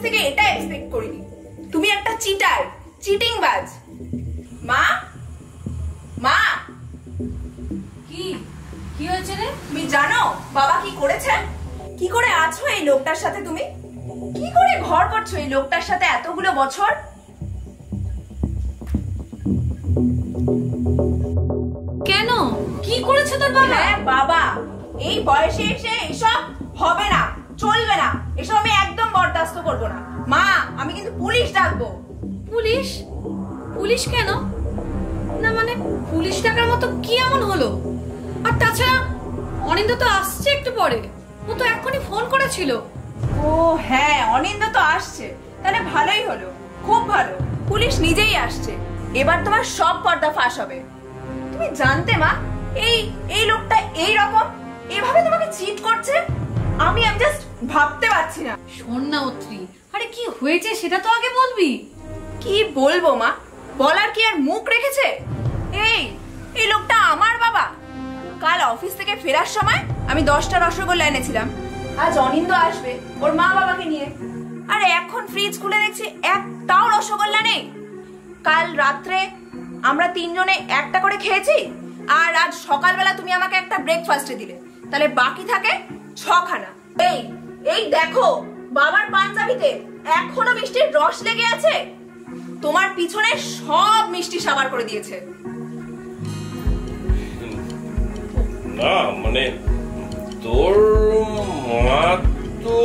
থেকে এটা এক্সপেক্ট করিনি। তুমি একটা চিটার, চিটিংবাজ। মা, মা, কি কি হয়েছে রে? তুমি জানো বাবা কি করেছে? কি করে আছো এই লোকটার সাথে? তুমি কি করে ঘর করছো এই লোকটার সাথে এতগুলো বছর? কেন, কি করেছে তোর বাবা? হ্যাঁ বাবা, এই বয়সে এসে এসব হবে না, চলবে না, এসব আমি একদম বরদাস্ত করব না। মা, আমি কিন্তু পুলিশ ডাকবো। পুলিশ? পুলিশ কেন? না মানে পুলিশ ডাকার মতো কি এমন হলো? আর তাছাড়া অনিন্দ তো আসছে একটু পরে, ও তো এখনই ফোন করেছিল। ও হ্যাঁ, অনিন্দ তো আসছে, তাহলে ভালোই হলো, খুব ভালো। পুলিশ নিজেই আসছে, এবার তোমার সব পর্দা ফাঁস হবে। তুমি জানতে মা, এই লোকটা এই রকম এভাবে তোমাকে চিট করছে? আমি জাস্ট ভাবতে পারছি না। শোন না অত্রি, আরে কি হয়েছে সেটা তো আগে বলবি। কি বলবো মা, বলার কি আর মুখ রেখেছে? এই লোকটা আমার বাবা। কাল অফিস থেকে ফেরার সময় আমি 10টা রসগোল্লা এনেছিলাম। আজ অনিন্দ আসবে ওর মা বাবাকে নিয়ে, আর এখন ফ্রিজ খুলে দেখছি একটাও রসগোল্লা নেই। কাল রাত্রে আমরা 3 জনে একটা করে খেয়েছি, আর আজ সকালবেলা তুমি আমাকে একটা ব্রেকফাস্টে দিলে, তাহলে বাকি থাকে 6খানা। এই দেখো, বাবার পাঞ্জাবিতে এখনো মিষ্টির রস লেগে আছে। তোমার পিছনে সব মিষ্টি সাবার করে দিয়েছে। না মানে তোর মা তো